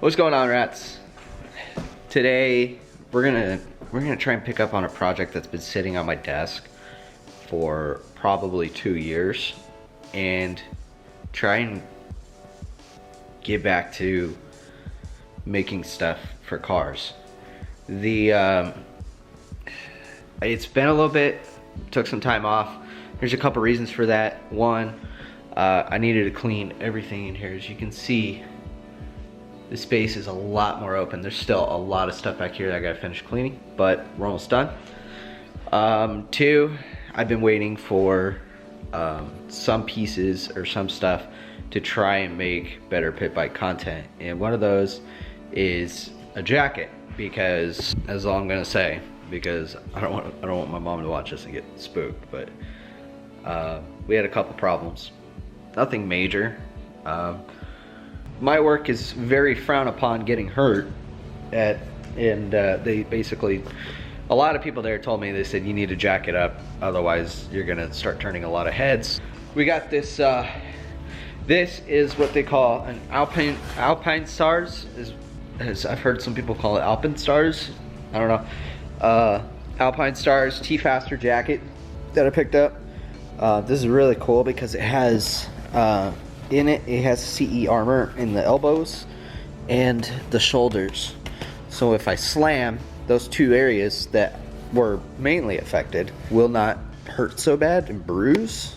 What's going on, rats? Today we're gonna try and pick up on a project that's been sitting on my desk for probably 2 years and try and get back to making stuff for cars. It's been a little bit, took some time off. There's a couple reasons for that. One, I needed to clean everything in here. As you can see, the space is a lot more open. There's still a lot of stuff back here that I gotta finish cleaning, but we're almost done. Two, I've been waiting for some pieces or some stuff to try and make better pit bike content, and one of those is a jacket, because that's all I'm gonna say, because I don't want my mom to watch this and get spooked. But we had a couple problems, nothing major. My work is very frowned upon getting hurt at, and they basically, a lot of people there told me, they said you need to jack it up, otherwise you're gonna start turning a lot of heads. We got this, this is what they call an Alpine Stars, as I've heard some people call it Alpine Stars, I don't know. Alpine Stars T-Faster jacket that I picked up. This is really cool because it has, in it has CE armor in the elbows and the shoulders. So if I slam, those two areas that were mainly affected will not hurt so bad and bruise.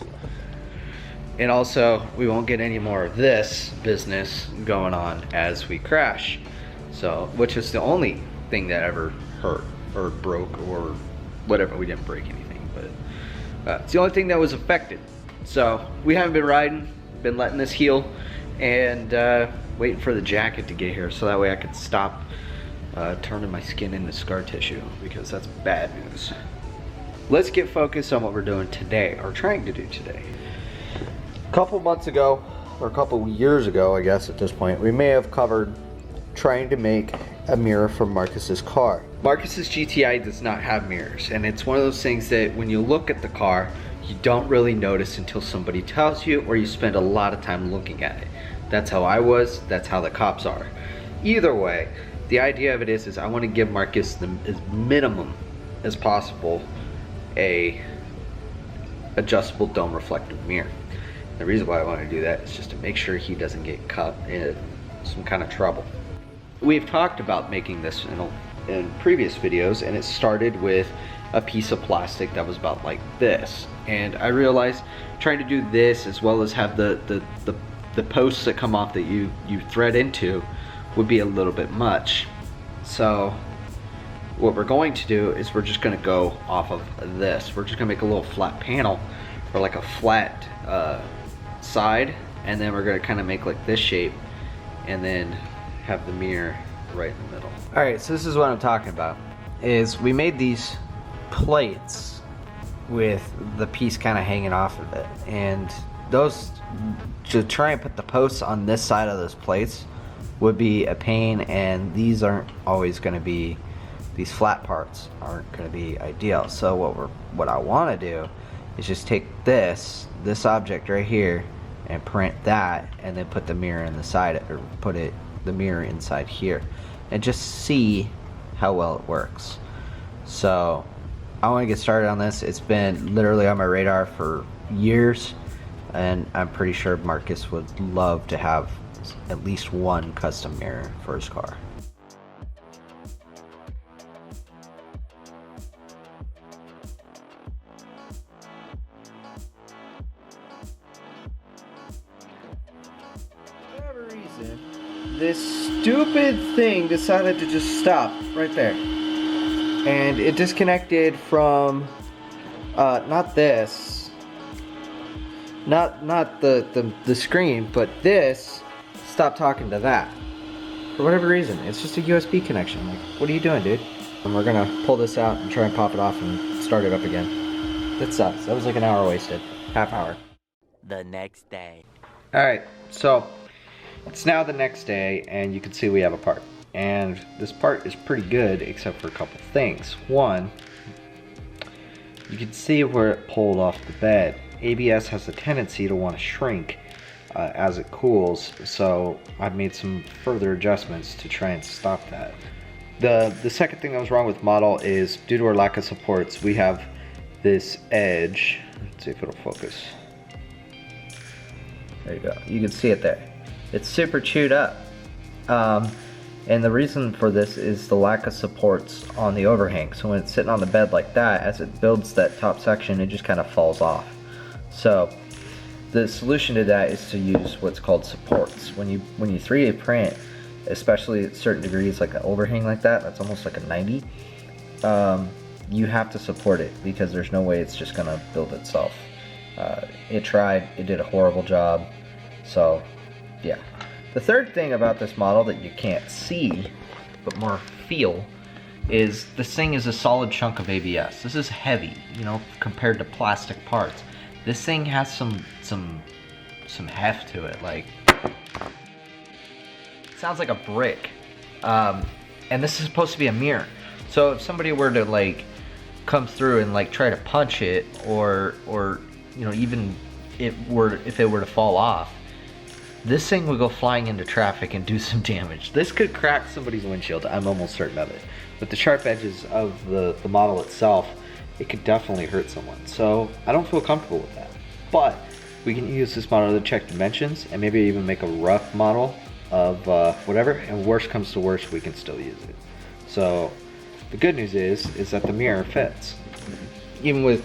And also, we won't get any more of this business going on as we crash. So, which is the only thing that ever hurt or broke or whatever. We didn't break anything, but it's the only thing that was affected. So we haven't been riding, been letting this heal, and waiting for the jacket to get here so that way I could stop turning my skin into scar tissue, because that's bad news. Let's get focused on what we're doing today, or trying to do today. A couple months ago, or a couple years ago, I guess at this point, we may have covered trying to make a mirror for Marcus's car. Marcus's GTI does not have mirrors, and it's one of those things that when you look at the car, you don't really notice until somebody tells you, or you spend a lot of time looking at it. That's how I was, that's how the cops are. Either way, the idea of it is I want to give Marcus as minimum as possible a adjustable dome reflective mirror. The reason why I want to do that is just to make sure he doesn't get caught in some kind of trouble. We've talked about making this in previous videos, and it started with a piece of plastic that was about like this, and I realized trying to do this as well as have the posts that come off that you thread into would be a little bit much. So what we're going to do is we're just going to go off of this. We're just going to make a little flat panel, or like a flat side, and then we're going to kind of make like this shape, and then have the mirror right in the middle. Alright, so this is what I'm talking about, is we made these plates with the piece kind of hanging off of it, and those, to try and put the posts on this side of those plates would be a pain, and these aren't always going to be, these flat parts aren't going to be ideal. So what I want to do is just take this object right here and print that, and then put the mirror in the side, or put the mirror inside here, and just see how well it works. So I want to get started on this. It's been literally on my radar for years, and I'm pretty sure Marcus would love to have at least one custom mirror for his car. For whatever reason, this stupid thing decided to just stop right there, and it disconnected from not this, not the screen, but this stopped talking to that for whatever reason. It's just a USB connection. Like, what are you doing, dude? And we're gonna pull this out and try and pop it off and start it up again. That sucks. That was like an hour wasted, half hour. The next day. All right, so it's now the next day, and you can see we have a part, and this part is pretty good except for a couple things. One, you can see where it pulled off the bed. ABS has a tendency to want to shrink as it cools, so I've made some further adjustments to try and stop that. The second thing that was wrong with model is due to our lack of supports, we have this edge. Let's see if it'll focus. There you go. You can see it there. It's super chewed up. And the reason for this is the lack of supports on the overhang. So when it's sitting on the bed like that, as it builds that top section, it just kind of falls off. So the solution to that is to use what's called supports. When you 3D print, especially at certain degrees, like an overhang like that, that's almost like a 90, you have to support it because there's no way it's just gonna build itself. It tried, it did a horrible job. So yeah. The third thing about this model that you can't see, but more feel, is this thing is a solid chunk of ABS. This is heavy, you know, compared to plastic parts. This thing has some heft to it. Like, it sounds like a brick. And this is supposed to be a mirror. So if somebody were to like come through and like try to punch it, or you know, even if it were to fall off, this thing would go flying into traffic and do some damage. This could crack somebody's windshield, I'm almost certain of it. With the sharp edges of the model itself, it could definitely hurt someone. So I don't feel comfortable with that. But we can use this model to check dimensions and maybe even make a rough model of whatever, and worst comes to worst, we can still use it. So the good news is that the mirror fits. Even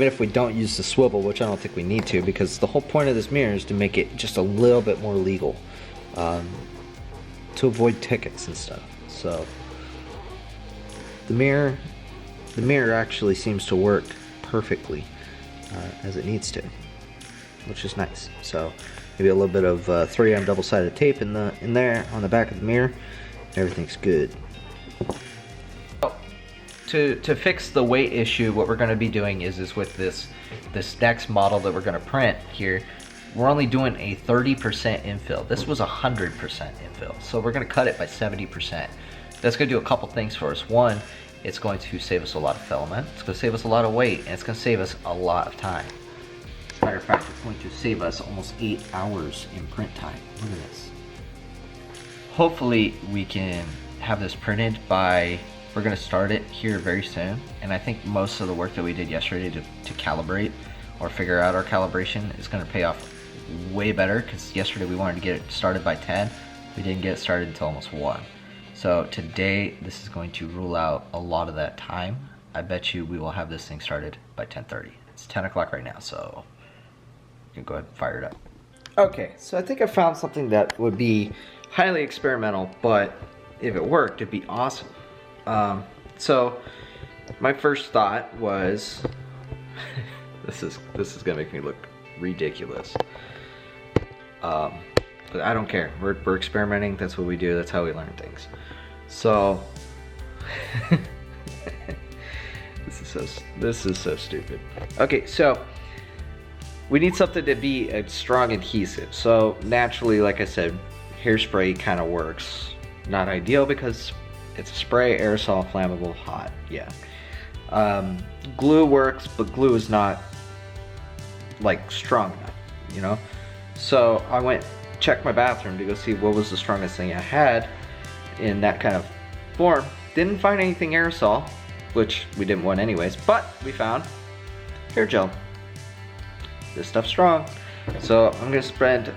if we don't use the swivel, which I don't think we need to, because the whole point of this mirror is to make it just a little bit more legal, to avoid tickets and stuff. So the mirror actually seems to work perfectly as it needs to, which is nice. So maybe a little bit of 3M double-sided tape in there on the back of the mirror, everything's good. To fix the weight issue, what we're going to be doing is with this next model that we're going to print here, we're only doing a 30% infill. This was 100% infill, so we're going to cut it by 70%. That's going to do a couple things for us. One, it's going to save us a lot of filament, it's going to save us a lot of weight, and it's going to save us a lot of time. As a matter of fact, it's going to save us almost 8 hours in print time. Look at this. Hopefully we can have this printed by, we're going to start it here very soon, and I think most of the work that we did yesterday to calibrate or figure out our calibration is going to pay off way better, because yesterday we wanted to get it started by 10. We didn't get it started until almost 1. So today this is going to rule out a lot of that time. I bet you we will have this thing started by 10:30. It's 10 o'clock right now, so you can go ahead and fire it up. Okay, so I think I found something that would be highly experimental, but if it worked, it'd be awesome. So my first thought was this is gonna make me look ridiculous, but I don't care. We're experimenting. That's what we do. That's how we learn things. So this is so stupid. Okay, so we need something to be a strong adhesive. So naturally, like I said, hairspray kind of works. Not ideal because it's a spray, aerosol, flammable, hot. Yeah. Glue works, but glue is not like strong enough, you know? So I went checked my bathroom to go see what was the strongest thing I had in that kind of form. Didn't find anything aerosol, which we didn't want anyways, but we found hair gel. This stuff's strong. So I'm gonna spread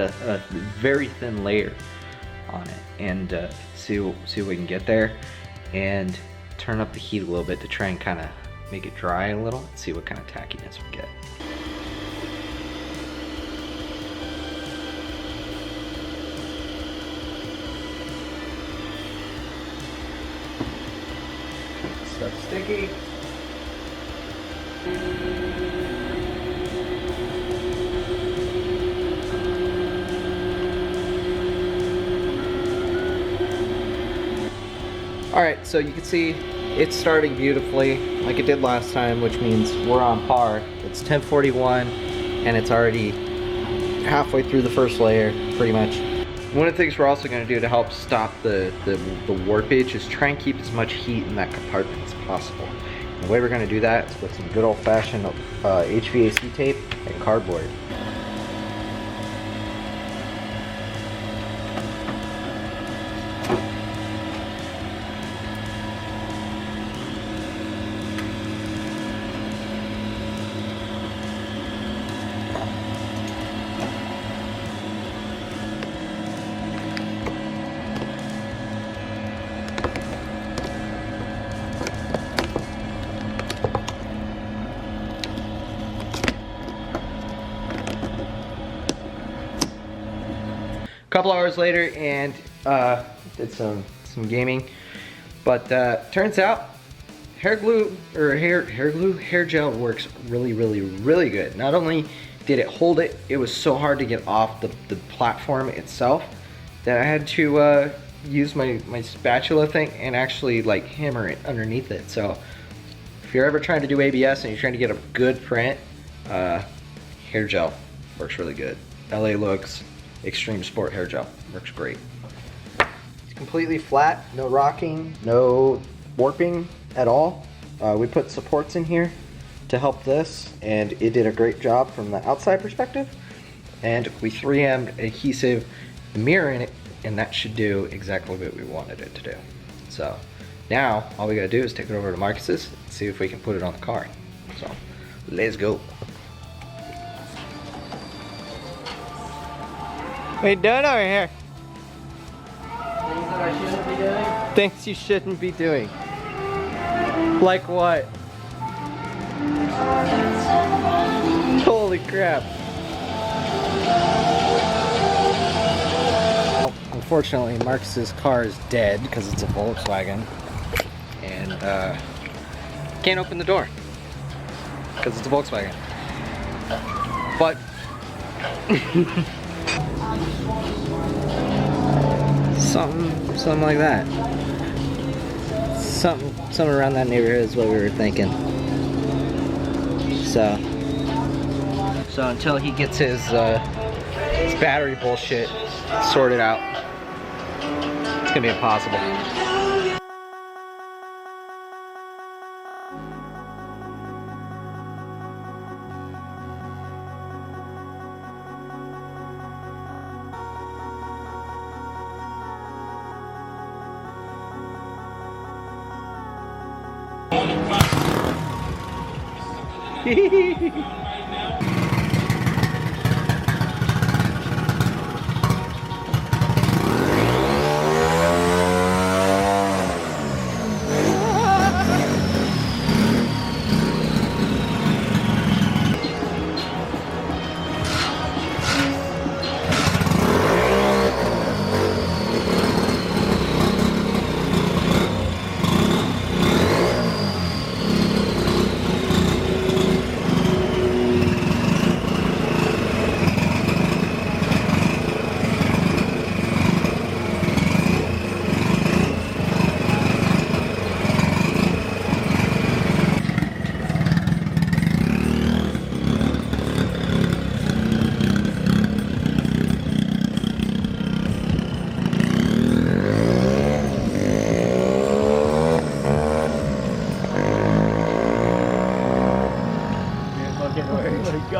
a very thin layer on it and see what we can get there, and turn up the heat a little bit to try and kind of make it dry a little, see what kind of tackiness we get. Stuff sticky. Alright, so you can see it's starting beautifully like it did last time, which means we're on par. It's 10:41 and it's already halfway through the first layer, pretty much. One of the things we're also going to do to help stop the warpage is try and keep as much heat in that compartment as possible. And the way we're going to do that is with some good old-fashioned HVAC tape and cardboard. couple hours later and did some gaming. But turns out hair gel works really good. Not only did it hold it, it was so hard to get off the platform itself that I had to use my spatula thing and actually like hammer it underneath it. So if you're ever trying to do ABS and you're trying to get a good print, hair gel works really good. LA Looks Extreme Sport hair gel works great. It's completely flat, no rocking, no warping at all. We put supports in here to help this, and it did a great job from the outside perspective. And we 3M'd adhesive the mirror in it, and that should do exactly what we wanted it to do. So now all we gotta do is take it over to Marcus's and see if we can put it on the car. So let's go. What are you doing over here? Things that I shouldn't be doing? Things you shouldn't be doing. Like what? Holy crap. Unfortunately, Marcus's car is dead because it's a Volkswagen. And can't open the door because it's a Volkswagen. But something like that. Something around that neighborhood is what we were thinking. So until he gets his battery bullshit sorted out, it's gonna be impossible.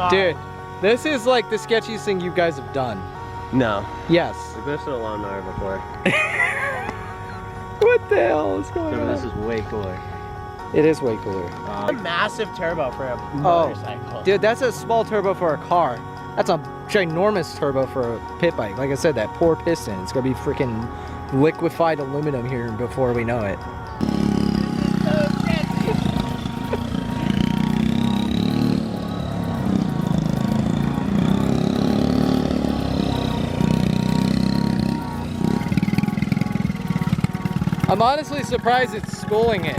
Dude, this is like the sketchiest thing you guys have done. No. Yes. We've been to a lawnmower before. What the hell is going on? This is way cooler. It is way cooler. A massive turbo for a motorcycle. Oh, dude, that's a small turbo for a car. That's a ginormous turbo for a pit bike. Like I said, that poor piston. It's gonna be freaking liquefied aluminum here before we know it. I'm honestly surprised it's schooling it.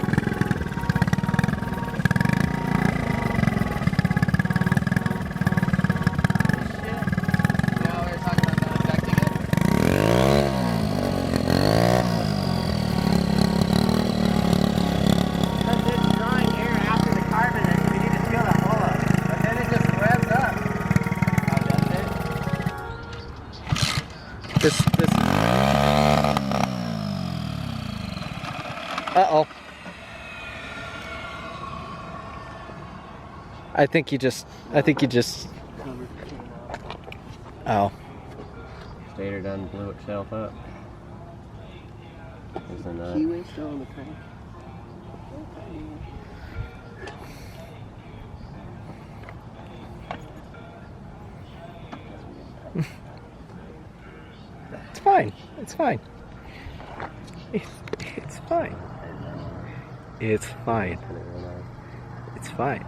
This is... Uh-oh. I think you just... Oh. Stator done blew itself up. Keyway still on the crank. It's fine. It's fine. It's fine. It's fine. It's fine.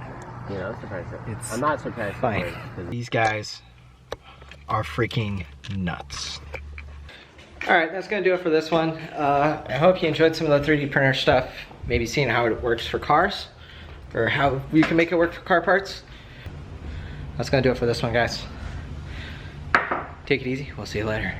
You know, I'm surprised. It's I'm not surprised. Fine. These guys are freaking nuts. All right, that's gonna do it for this one. I hope you enjoyed some of the 3D printer stuff, maybe seeing how it works for cars, or how we can make it work for car parts. That's gonna do it for this one, guys. Take it easy, we'll see you later.